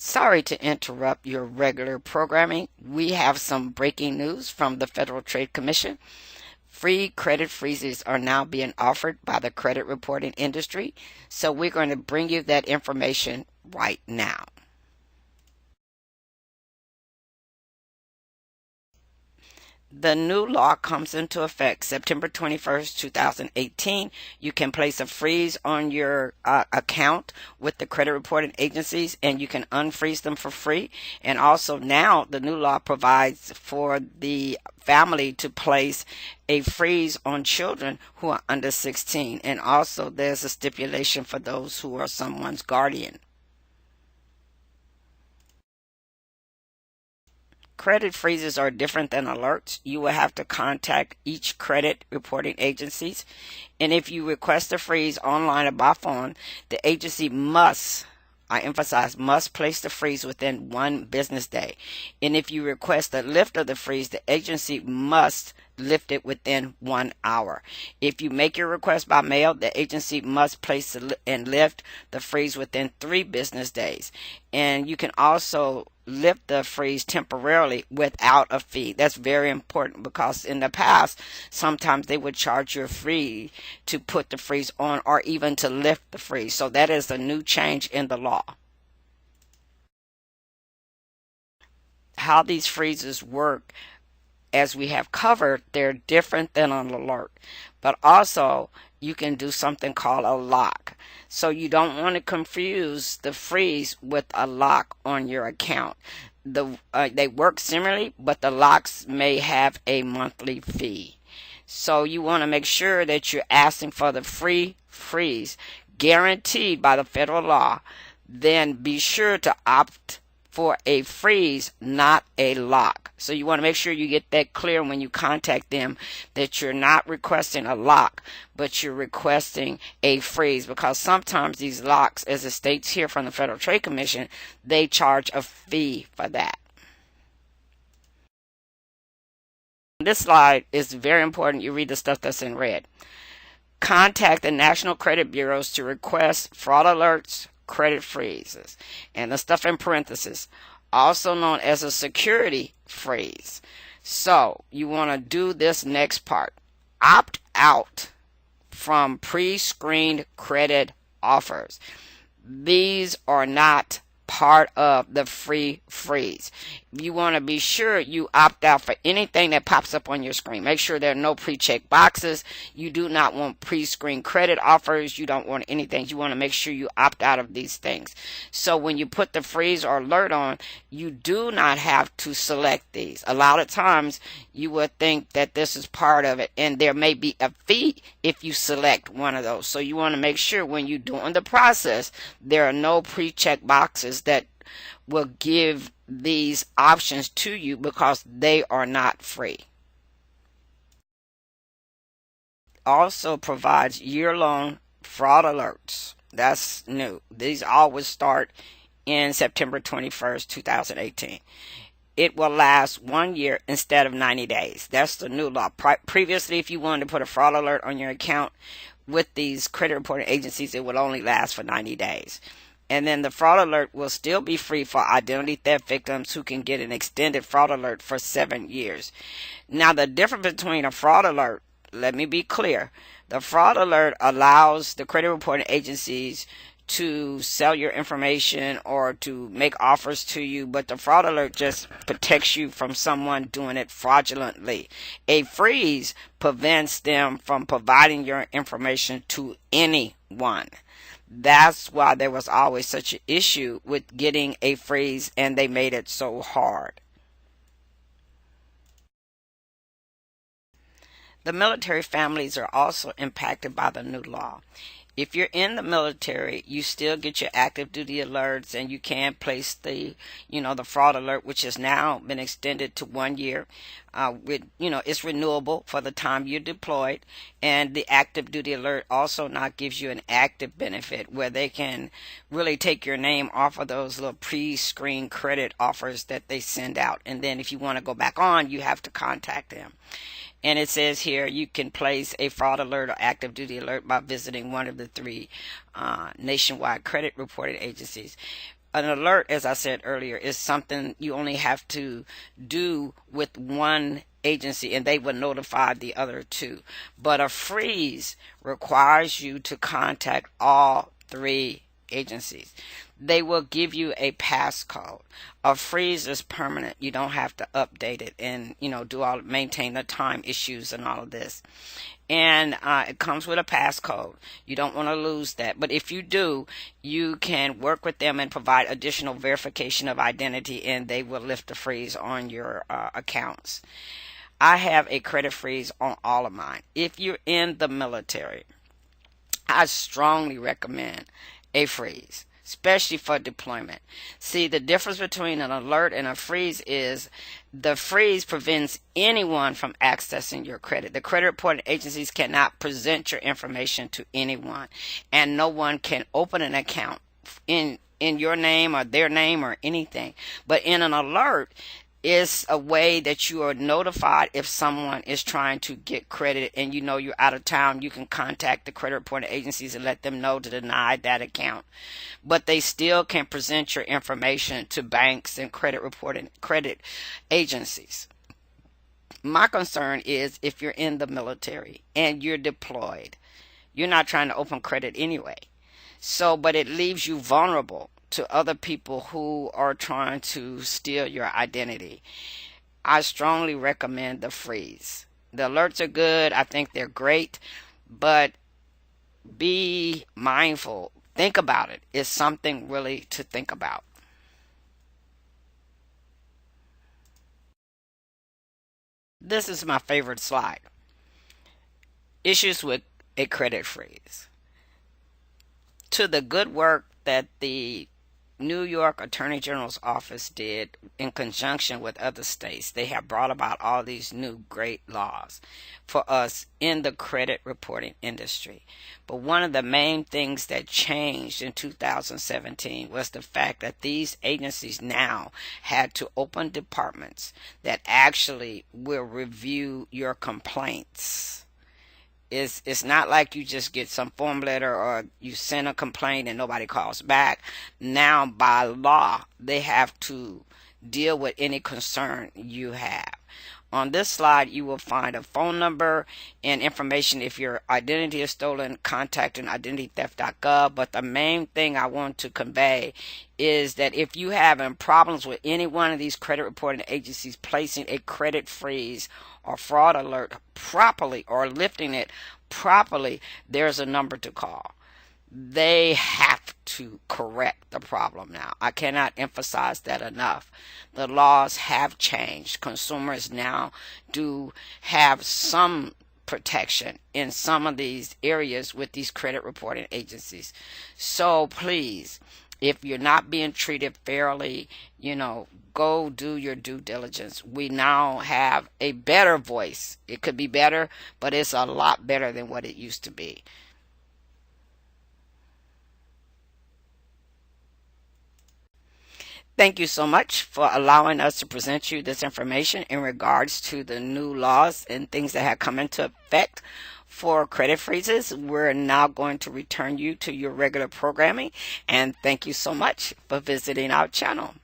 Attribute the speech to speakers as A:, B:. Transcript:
A: Sorry to interrupt your regular programming. We have some breaking news from the Federal Trade Commission. Free credit freezes are now being offered by the credit reporting industry, so we're going to bring you that information right now. The new law comes into effect September 21st, 2018. You can place a freeze on your account with the credit reporting agencies and you can unfreeze them for free. And also now the new law provides for the family to place a freeze on children who are under 16. And also there's a stipulation for those who are someone's guardian. Credit freezes are different than alerts. You will have to contact each credit reporting agencies. And if you request a freeze online or by phone, the agency must, I emphasize, must place the freeze within 1 business day. And if you request a lift of the freeze, the agency must lift it within 1 hour. If you make your request by mail, the agency must place and lift the freeze within 3 business days. And you can also lift the freeze temporarily without a fee. That's very important because in the past, sometimes they would charge you a fee to put the freeze on or even to lift the freeze. So that is a new change in the law. How these freezes work, as we have covered, they're different than an alert. But also, you can do something called a lock. So you don't want to confuse the freeze with a lock on your account. They work similarly, but the locks may have a monthly fee. So you want to make sure that you're asking for the free freeze guaranteed by the federal law. Then be sure to opt for a freeze, not a lock. So you want to make sure you get that clear when you contact them, that you're not requesting a lock, but you're requesting a freeze, because sometimes these locks, as it states here from the Federal Trade Commission, they charge a fee for that. This slide is very important. You read the stuff that's in red. Contact the National Credit Bureaus to request fraud alerts, credit freezes, and the stuff in parentheses, also known as a security freeze. So you want to do this next part. Opt out from pre-screened credit offers. These are not part of the free freeze. You want to be sure you opt out for anything that pops up on your screen. Make sure there are no pre-check boxes. You do not want pre-screened credit offers. You don't want anything. You want to make sure you opt out of these things. So when you put the freeze or alert on, you do not have to select these. A lot of times you would think that this is part of it, and there may be a fee if you select one of those. So you want to make sure when you're doing the process, there are no pre-check boxes that will give these options to you, because they are not free. Also provides year-long fraud alerts. That's new. These always start in September 21st, 2018. It will last 1 year instead of 90 days. That's the new law. Previously, if you wanted to put a fraud alert on your account with these credit reporting agencies, it would only last for 90 days. And then the fraud alert will still be free for identity theft victims who can get an extended fraud alert for 7 years. Now, the difference between a fraud alert, let me be clear. The fraud alert allows the credit reporting agencies to sell your information or to make offers to you, but the fraud alert just protects you from someone doing it fraudulently. A freeze prevents them from providing your information to anyone. That's why there was always such an issue with getting a freeze, and they made it so hard. The military families are also impacted by the new law. If you're in the military, you still get your active duty alerts, and you can place the fraud alert, which has now been extended to 1 year. It's renewable for the time you're deployed, and the active duty alert also now gives you an active benefit where they can really take your name off of those little pre-screen credit offers that they send out. And then if you want to go back on, you have to contact them. And it says here you can place a fraud alert or active duty alert by visiting one of the 3 nationwide credit reporting agencies. an alert, as I said earlier, is something you only have to do with one agency and they will notify the other two. But a freeze requires you to contact all three agencies. They will give you a passcode. A freeze is permanent. You don't have to update it and maintain the time issues and all of this. And it comes with a passcode. You don't want to lose that. But if you do, you can work with them and provide additional verification of identity, and they will lift the freeze on your accounts. I have a credit freeze on all of mine. If you're in the military, I strongly recommend a freeze, especially for deployment. See, the difference between an alert and a freeze is the freeze prevents anyone from accessing your credit. The credit reporting agencies cannot present your information to anyone, and no one can open an account in your name or their name or anything. But in an alert, it's a way that you are notified if someone is trying to get credit and you're out of town. You can contact the credit reporting agencies and let them know to deny that account. But they still can present your information to banks and credit agencies. My concern is if you're in the military and you're deployed, you're not trying to open credit anyway. But it leaves you vulnerable to other people who are trying to steal your identity. I strongly recommend the freeze. The alerts are good. I think they're great, but be mindful. Think about it. It's something really to think about. This is my favorite slide. Issues with a credit freeze. To the good work that the New York Attorney General's office did in conjunction with other states, they have brought about all these new great laws for us in the credit reporting industry. But one of the main things that changed in 2017 was the fact that these agencies now had to open departments that actually will review your complaints. It's not like you just get some form letter or you send a complaint and nobody calls back. Now, by law, they have to deal with any concern you have. On this slide, you will find a phone number and information if your identity is stolen, contacting identitytheft.gov. But the main thing I want to convey is that if you having problems with any one of these credit reporting agencies placing a credit freeze or fraud alert properly or lifting it properly, there's a number to call. They have to correct the problem now. I cannot emphasize that enough. The laws have changed. Consumers now do have some protection in some of these areas with these credit reporting agencies. So please, if you're not being treated fairly, go do your due diligence. We now have a better voice. It could be better, but it's a lot better than what it used to be. Thank you so much for allowing us to present you this information in regards to the new laws and things that have come into effect for credit freezes. We're now going to return you to your regular programming, and thank you so much for visiting our channel.